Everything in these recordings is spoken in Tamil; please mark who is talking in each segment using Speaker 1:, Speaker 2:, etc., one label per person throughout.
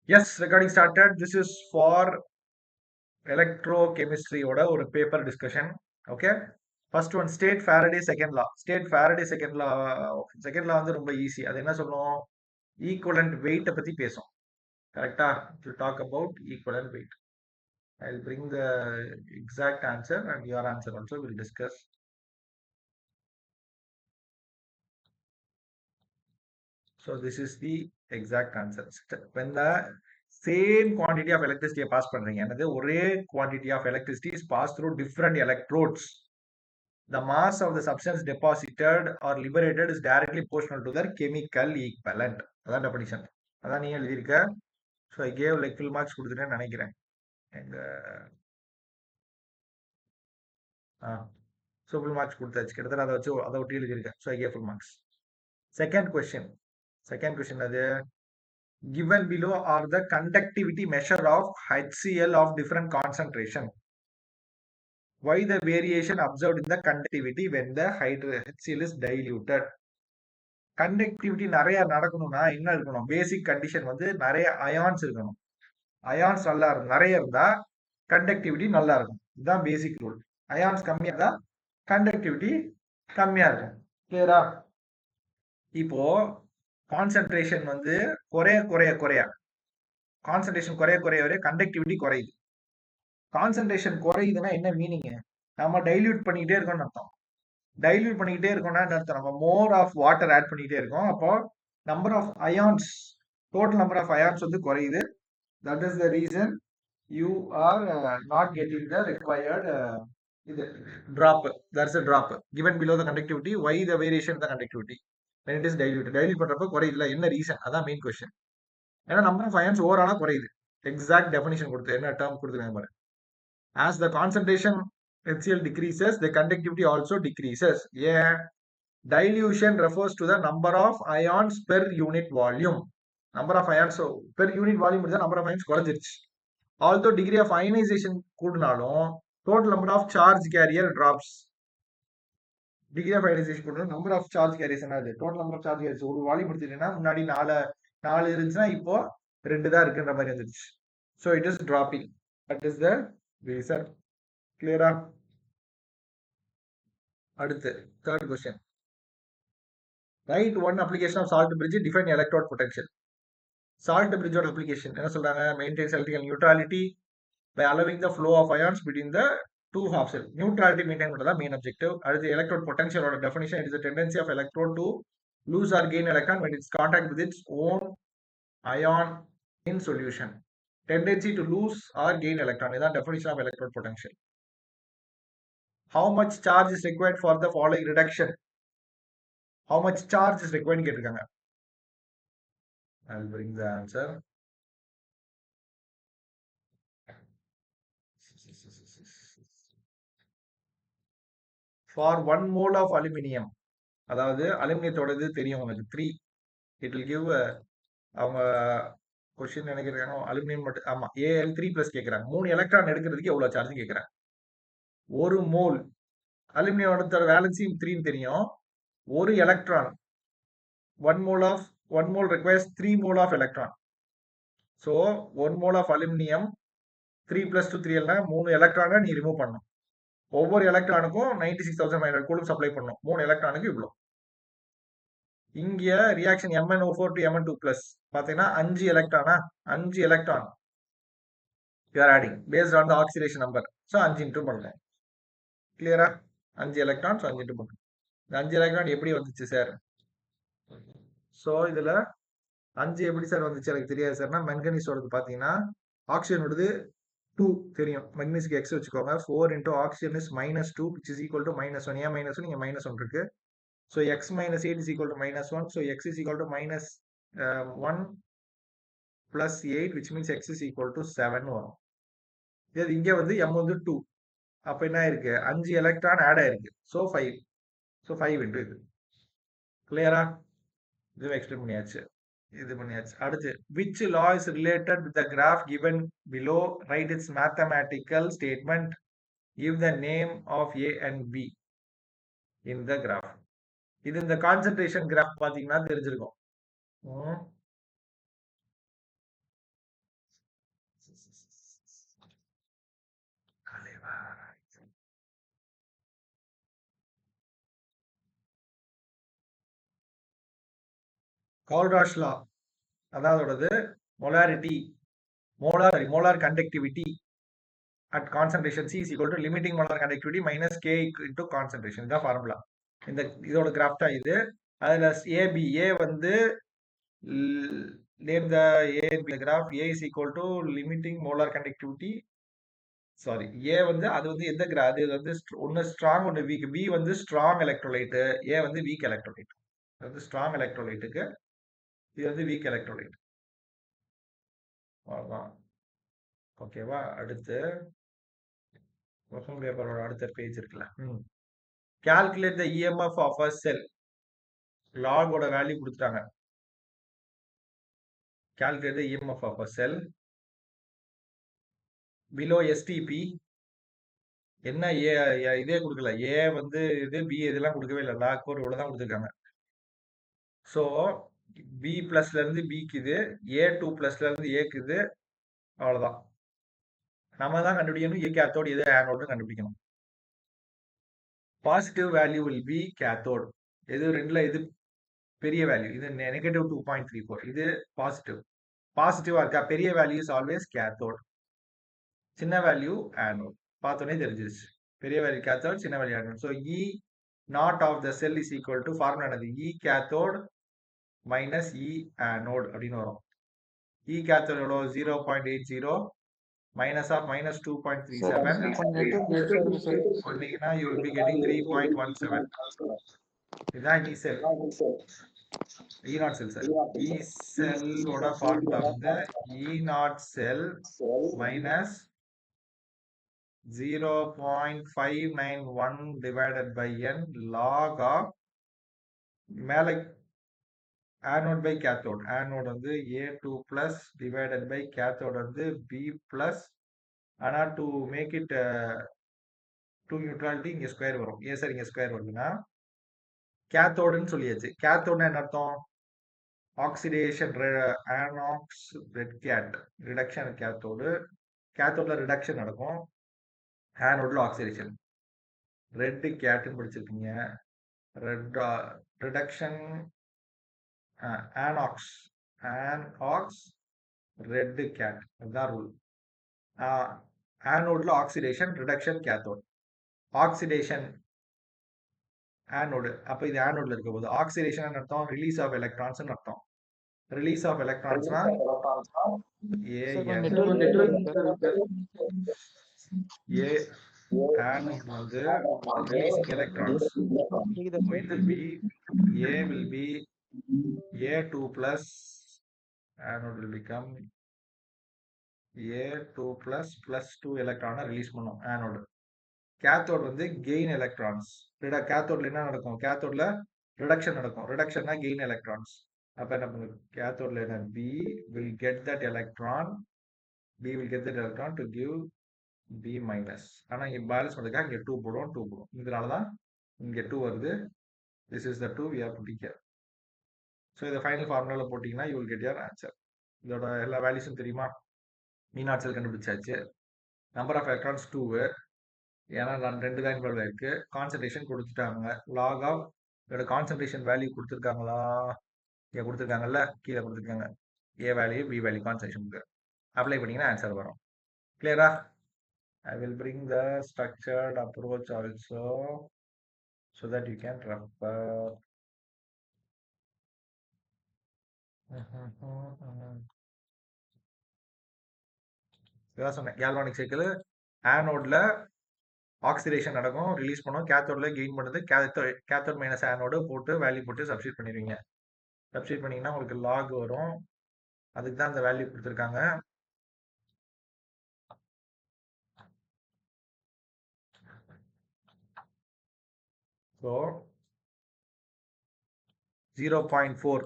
Speaker 1: Yes, recording started. This is for electrochemistry ஓட ஒரு paper discussion. Okay. First one, state Faraday second law. State Faraday second law வந்து ரொம்ப ஈஸி. அது என்ன சொல்லும்? Equivalent weight பத்தி பேசும். கரெக்டா? To talk about equivalent weight. I'll bring the exact answer and your answer also we'll discuss. So this is the exact answer. When the same quantity of electricity pass பண்றீங்க, என்னது ஒரே quantity of electricity is passed through different electrodes. The mass of the substance deposited or liberated is directly proportional to their chemical equivalent. அதான் definition. அதான் நீ எழுதியிருக்க. So I gave like full marks கொடுத்துட்டேன்னு நினைக்கிறேன். And so full marks கொடுத்தாச்சு. கிட்டத்தட்ட அதை ஒட்டி எழுதியிருக்கேன். So I gave full marks. Second question அது given below are the conductivity measure of HCl of different concentration. Why the variation observed in the conductivity when the HCl is diluted? Conductivity நிறைய நடக்கணும்னா என்ன இருக்கணும்? பேசிக் கண்டிஷன் வந்து நிறைய அயான்ஸ் இருக்கணும். அயான்ஸ் நல்லா இருக்கும், நிறைய இருந்தா கண்டக்டிவிட்டி நல்லா இருக்கும். இதுதான் பேசிக் ரூல். அயான்ஸ் கம்மியா தான் கண்டக்டிவிட்டி கம்மியா இருக்கும். கிளியரா? இப்போ கான்சென்ட்ரேஷன் வந்து குறைய கான்சென்ட்ரேஷன் குறைய வரை கண்டக்டிவிட்டி குறையுது. கான்சென்ட்ரேஷன் குறையுதுன்னா என்ன மீனிங்? நம்ம டைல்யூட் பண்ணிக்கிட்டே இருக்கோம்னு அர்த்தம். டைல்யூட் பண்ணிக்கிட்டே இருக்கோம்னா என்ன அர்த்தம்? நம்ம மோர் ஆஃப் வாட்டர் ஆட் பண்ணிக்கிட்டே இருக்கோம். அப்போ number of ions, total number of ions வந்து குறையுது. That is the reason you are not getting the required drop. That's a drop given below the conductivity. Why the variation in the conductivity when it is diluted? Dilute பண்றப்ப குறையுதுல, என்ன ரீசன்? அதான் மெயின் கொஸ்டின். ஏன்னா நம்பர் ஆஃப் அயான்ஸ் ஓவராலா குறையுது. எக்ஸாக்ட் டெஃபினிஷன் கொடுத்து என்ன டேர்ம் கொடுத்துருக்காங்க பாரு. As the concentration HCl decreases, the conductivity also decreases. Yeah, dilution refers to the number of ions per unit volume. Number of ions per unit volume is the number of ions குறைஞ்சிருச்சு. Although degree of ionization கூடினாலும் total number of charge carrier drops. Degree of ionization கூடினாலும் number of charge carriers என்னது? Total number of charge carriers ஒரு வால்யூம் எடுத்துட்டீங்கன்னா முன்னாடி 4 இருந்துச்சுன்னா இப்போ 2 தான் இருக்குன்ற மாதிரி வந்துருச்சு. So it is dropping. That is the reason. Clear? அடுத்து third question. Write one application of salt bridge, define electrode potential. Salt bridge application என்ன சொல்றாங்க? Maintains electrical neutrality by allowing the flow of ions between the two half cell. Neutrality maintain பண்றதா main objective. அடுத்து electrode potential ஓட definition, it is the tendency of electrode to lose or gain electron when it's contact with its own ion in solution. Tendency to lose or gain electron, இதான் definition of electrode potential. How much charge is required for the following reduction? How much charge is required கேட்டிருக்காங்க. I'll bring the answer. For 1 mole of aluminium, அதாவது அலுமினியத்தோடது தெரியும் உங்களுக்கு 3, it will give அவங்க கொஸ்டின் நினைக்கிறாங்க அலுமினியம் மட்டும். ஆமா, Al3+ கேட்கறாங்க. 3 எலக்ட்ரான் எடுக்கிறதுக்கு எவ்வளவு சார்ஜ் கேட்கறாங்க. 1 மோல் அலுமினியோட வேலன்சி 3 தெரியும். 1 electron 1 mole requires 3 mole of electron. So 1 mole of aluminium 3 + 2 3 எல்லாம் 3 எலக்ட்ரானை நீ ரிமூவ் பண்ணணும். ஒவ்வொரு எலக்ட்ரானுக்கும் 96,500 கூலும் சப்ளை பண்ணணும். 3 எலக்ட்ரானுக்கு இவ்வளவு. இங்க ரியாக்ஷன் MnO4 to Mn2+ பாத்தீங்கன்னா 5 எலக்ட்ரானா, 5 electron you are adding based on the oxidation number. So 5 into பண்றேன். கிளியரா? 5 எலக்ட்ரான், so 5 into பண்றேன். இந்த 5 எலக்ட்ரான் எப்படி வந்துச்சு சார்? சோ இதுல 5 எப்படி சார் வந்துச்சு எனக்கு தெரியாது சார்னா, மெங்கனீஸோடது பாத்தீங்கன்னா ஆக்சிஜனோடது 2 தெரியும். மெக்னீசியக்கு x வச்சுக்கோங்க. 4 into oxygen is -2 which is equal to -1. ஏன் -1? இங்க -1 இருக்கு. So x minus 8 is equal to -1. So x is equal to -1 plus 8, which means x is equal to 7 வரும். இது இங்க வந்து m வந்து 2. அப்ப என்ன இருக்கு? 5 எலக்ட்ரான் ஆட் ஆயிருக்கு. So 5. So 5 into இது. கிளியரா? இது எக்ஸ்பிளைன் பண்ணியாச்சு. இது பண்ணியாச்சு. அடுத்து, which law is related with the graph given below? Write its mathematical statement. Give the name of A and B in the graph. இது இந்த கான்சென்ட்ரேஷன் கிராஃப் பாத்தீங்கன்னா தெரிஞ்சிருக்கும். கால்ராஷ் லா அதாவது molarity molar conductivity at concentration C is equal to limiting molar conductivity minus K into concentration. இதுதான் ஃபார்முலா. இதோட கிராஃப் தான் இது. அதுல A வந்து name the A and B graph. A is equal to limiting molar conductivity. Sorry, A வந்து அது வந்து எந்த கிராஃப்? அது வந்து ஒன்னு ஸ்ட்ராங் ஒன்னு வீக். B வந்து ஸ்ட்ராங் எலக்ட்ரோலைட், A வந்து வீக் எலக்ட்ரோலைட். அது வந்து ஸ்ட்ராங் எலக்ட்ரோலைட்டுக்கு, இது வந்து வீக் எலக்ட்ரோலைட். அவ்வளவுதான். ஓகேவா? அடுத்து கொஸ்டின் பேப்பரோட அடுத்த பேஜ் இருக்குல்ல. Calculate the EMF of a cell. Log ஓட வேல்யூ கொடுத்துட்டாங்க. Calculate the EMF of a cell below STP. என்ன இதே கொடுக்கல. A வந்து இது, B இதெல்லாம் கொடுக்கவே இல்லை. லாக் போர் இவ்வளவுதான் கொடுத்துருக்காங்க. ஸோ B பிளஸ்ல இருந்து Bக்கு இது, A2 பிளஸ்ல இருந்து Aக்கு இது, அவ்வளவுதான். நம்ம தான் கண்டுபிடிக்கணும் A கேத்தோடு எது ஆனோடு கண்டுபிடிக்கணும். Positive value will be cathode. எது ரெண்டுல எது பெரிய வேல்யூ? இது நெகட்டிவ் 2.34. இது பாசிட்டிவ். பாசிட்டிவா இருக்கா? பெரிய வேல்யூ இஸ் ஆல்வேஸ் கேத்தோட், சின்ன வேல்யூ ஆனோட். பார்த்தோன்னே தெரிஞ்சிருச்சு. பெரிய வேல்யூ கேத்தோட், சின்ன value anode. So E naught of the cell is equal to formula என்னது? E cathode minus E anode அப்படின்னு வரும். இ கேத்தோட் எவ்வளோ? 0.80 மைனஸ் ஆஃப் மைனஸ் 2.37 சொன்னீங்கன்னா யூ வில் பி கெட்டிங் 3.17. இதுதான் E cell, E naught cell sir. E செல்லோட ஃபார்முலா வந்து E naught cell minus 0.591 divided by n log of மேலே anode by cathode. Anode வந்து A2 plus divided by cathode வந்து B plus. ஆனா to make it to neutrality இங்க ஸ்கொயர் வரும். ஏன் சார் இங்க ஸ்கொயர் வருதுன்னா கேத்தோடுன்னு சொல்லியாச்சு. கேத்தோடுனா என்ன அர்த்தம்? Oxidation, an ox red cat reduction cathode. கேத்தோட்ல ரிடக்ஷன் நடக்கும், ஆனோட்ல ஆக்சிடேஷன். ரெட் கேட்னு படிச்சிருக்கீங்க. Red reduction an ox red cat, அதுதான் ரூல். ஆனோட்ல oxidation, reduction cathode. Oxidation anode, அப்ப இது ஆனோட்ல இருக்க போது ஆக்சிடேஷன் அர்த்தம் ரிலீஸ் ஆஃப் எலக்ட்ரான்ஸ் அர்த்தம். ரிலீஸ் ஆஃப் எலக்ட்ரான்ஸ்னா ஏ anode வந்து releasing electrons. It will be A will be A2 plus, anode will become A2 plus plus 2 electron release பண்ணும் anode. cathode வந்து gain electrons. cathode என்ன நடக்கும்? cathode reduction நடக்கும். reduction gain electrons. அப்ப என்ன பண்ணும்? cathode என்ன? B will get that electron to give B minus. ஆனா இங்க பேலன்ஸ் பண்ணுறதுக்காக இங்க 2 போடும், 2 போடும். இதனாலதான் இங்க 2 வருது. This is the 2 we are putting here. So இந்த ஃபைனல் ஃபார்முலால போட்டீங்கன்னா you will get your answer. இதோட எல்லா வேல்யூஸும் தெரியுமா? மீ நாட் செல் கண்டுபிடிச்சாச்சு. நம்பர் ஆஃப் எலக்ட்ரான்ஸ் 2, ஏன்னா நான் 2 தான் இன்வால்வ் ஆயிருக்கு. கான்சன்ட்ரேஷன் கொடுத்துட்டாங்க. லாக் ஆஃப் இதோட கான்சன்ட்ரேஷன் வேல்யூ கொடுத்துருக்காங்களா? இங்க கொடுத்துருக்காங்கல்ல, கீழே கொடுத்துருக்காங்க. A value, B value, கான்சன்ட்ரேஷனுக்கு apply பண்ணீங்கன்னா ஆன்சர் வரும். கிளியரா? I will bring the structured approach also so that you can refer. இதான் சொன்னேன். கேல்வானிக் சைக்கிள் ஆனோட்ல ஆக்சிடேஷன் நடக்கும், ரிலீஸ் பண்ணும். கேத்தோட்ல கெயின் பண்ணுது. கேத்தோட் மைனஸ் ஆனோடு போட்டு வேல்யூ போட்டு சப்ஸ்டிட் பண்ணிடுவீங்க. சப்ஸ்டிட் பண்ணீங்கன்னா உங்களுக்கு லாக் வரும். அதுக்கு தான் அந்த வேல்யூ கொடுத்துருக்காங்க. ஸோ 0.4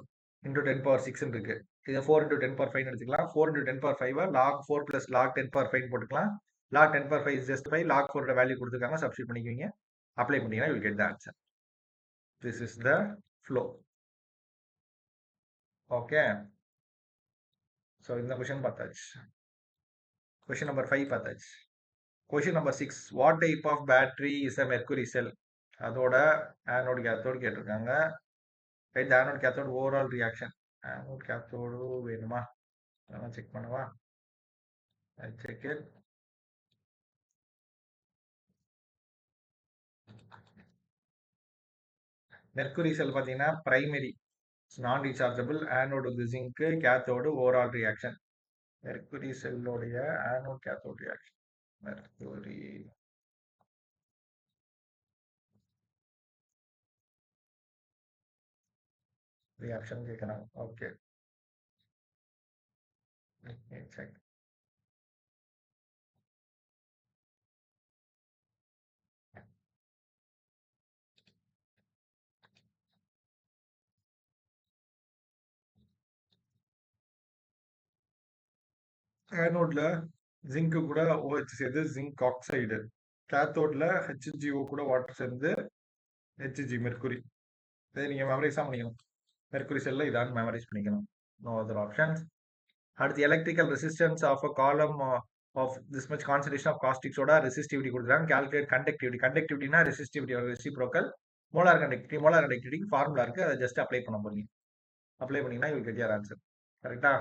Speaker 1: into 10 power 6 இருக்கு. இதை 4 into 10 power 5 எடுத்துக்கலாம். 4 into 10 power 5 log 4 plus log 10 power 5 போட்டுக்கலாம். log 10 power 5 is just 5. log 4 value கொடுத்துருக்காங்க, சப்ஸ்டிட் பண்ணிக்குவீங்க. அப்ளை பண்ணீங்கன்னா you will get the answer. This is the flow. Okay. So இந்த கொஸ்டின் பார்த்தாச்சு. கொஸ்டின் நம்பர் 5 பார்த்தாச்சு. Question number 6, what type of battery is a mercury cell? அதோட ஆனோட் கேத்தோடு கேட்டிருக்காங்க. Right, anode cathode overall reaction. Anode cathode வேணுமா? அதெல்லாம் செக் பண்ணவா? Check it. மெர்க்குரி செல் பார்த்தீங்கன்னா பிரைமரி நான் ரீசார்ஜபிள், ஆனோடு வந்து zinc, cathode overall reaction. Mercury செல்லுடைய anode cathode reaction. Mercury reaction கேட்குறாங்க. Okay, check. ஆனோட்ல ஜிங்க் கூட OH சேர்ந்து ஜிங்க் ஆக்சைடு, கேத்தோட்ல HGO கூட வாட்டர் சேர்ந்து HG மெர்க்குரி. இதை நீங்க மெமரைஸா பண்ணிக்கணும். மெர்க்குரி செல்ல இதான் மெமரைஸ் பண்ணிக்கணும். No other options. அடுத்து electrical resistance of a column of this much concentration of caustic soda, resistivity கொடுக்குறாங்க. Calculate conductivity. கண்டக்டிவிட்டினா ரெசிஸ்டிவிட்டி ரெசிப்ரோக்கல். மோலார் கண்டக்டிவிட்டிக்கு ஃபார்முலா இருக்கு, அதை ஜஸ்ட் அப்ளை பண்ண போறீங்க. அப்ளை பண்ணீங்கன்னா you will get your answer. கரெக்டா?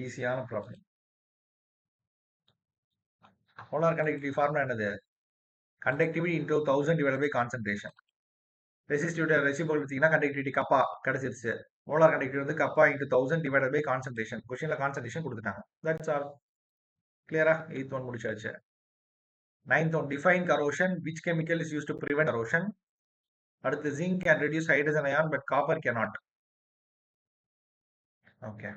Speaker 1: ஈஸியான ப்ராப்ளம். மோலார் கண்டக்டிவிட்டி ஃபார்முலா என்னது? Conductivity into 1000 divide by concentration. Resistivity ரெசிபிள் பார்த்தீங்கன்னா கண்டக்டிவிட்டி கப்பா கிடைச்சிருச்சு. மோலார் கண்டக்டிவிட்டி வந்து kappa into 1000 divide by concentration. கொஸ்டின்ல கான்சன்ட்ரேஷன் கொடுத்துட்டாங்க. That's all. கிளியரா? 8th ஒன் முடிச்சாச்சு. 9th one, define corrosion. Which chemical is use to prevent corrosion? அடுத்து zinc can reduce hydrogen ion but copper cannot. Okay,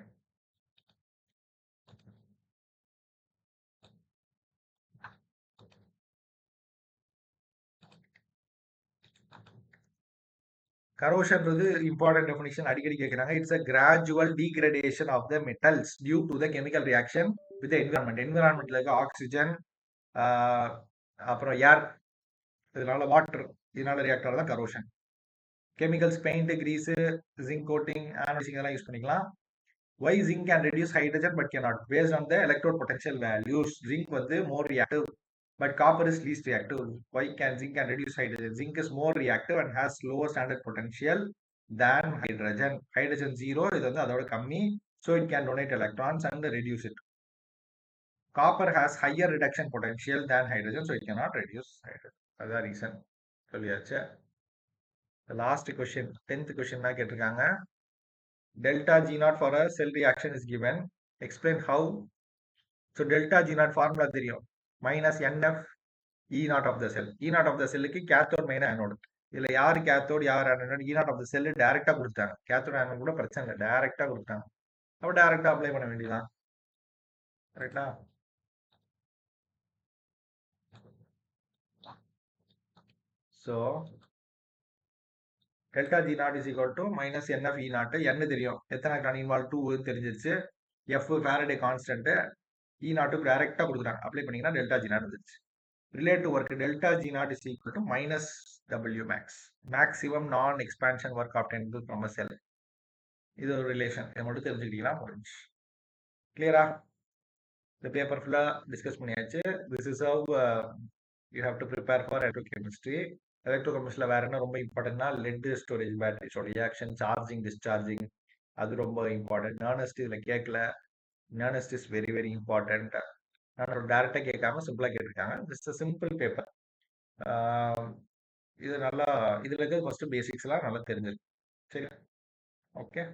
Speaker 1: கரோஷன்றது இம்பார்ட்டன்ட் டெஃபினிஷன் அடிக்கடி கேட்குறாங்க. It's a gradual degradation of the metals due to the chemical reaction with environment. என்விரான்மெண்ட்ல இருக்க ஆக்சிஜன், அப்புறம் ஏர், இதனால வாட்டர், இதனால ரியாக்ட் தான் corrosion. Chemicals paint, grease, zinc coating, anodising இதெல்லாம் யூஸ் பண்ணிக்கலாம். Why zinc can reduce hydrogen but cannot? Based on the electrode potential values. Zinc வந்து more reactive, but copper is least reactive. Why can zinc can reduce hydrogen? Zinc is more reactive and has lower standard potential than hydrogen. Hydrogen 0, இது வந்து அதோட கம்மி, so it can donate electrons and reduce it. Copper has higher reduction potential than hydrogen, so it cannot reduce hydrogen. அதுதான் ரீசன். சொல்லியாச்சு. The last question, 10th question தான் கேட்டிருக்காங்க. Delta G naught for a cell reaction is given. Explain how. So delta G naught formula தெரியும். minus NF E naught of the cell. E naught of the cellக்கு cathode minus anode. இதுல யார் cathode யார் anode? E naught of the cell டைரக்டா கொடுத்தாங்க. cathode anode கூட பிரச்சனை இல்லை, டைரக்டா கொடுத்தாங்க. அப்ப டைரக்டா அப்ளை பண்ண வேண்டியதான். கரெக்டா? So delta G naught is equal to minus NF E naught. N தெரியும், எத்தனை எலக்ட்ரான் இன்வால்வ் 2 தெரிஞ்சிருச்சு. F Faraday constant, E naught டைரக்டா கொடுக்குறாங்க. அப்ளை பண்ணீங்கன்னா டெல்டா G naught வந்துருச்சு. Relative work delta G naught is equal to minus W max. Maximum non-expansion work obtained from a cell. இது ஒரு ரிலேஷன். இதை மட்டும் தெரிஞ்சுக்கிட்டீங்கன்னா முடிஞ்சு. கிளியரா? இந்த பேப்பர் ஃபுல்லா டிஸ்கஸ் பண்ணியாச்சு. This is how you have to prepare for electrochemistry. எலக்ட்ரோகெமிஸ்ட்ரியில வேற என்ன ரொம்ப இம்பார்ட்டன்ட்னா லெட் ஸ்டோரேஜ் பேட்டரிஸோட ரியாக்ஷன், சார்ஜிங், டிஸ்சார்ஜிங், அது ரொம்ப இம்பார்ட்டன்ட். நேர்னஸ்ட் இதில் கேட்கல. Nernst is very very important. நான் டைரக்டா கேட்காம சிம்பிளா கேட்டிருக்காங்க. This simple paper. இது நல்லா, இதுல இருக்க ஃபர்ஸ்ட் பேசிக்ஸ் எல்லாம் நல்லா தெரிஞ்சிருக்கு. சரி, ஓகே.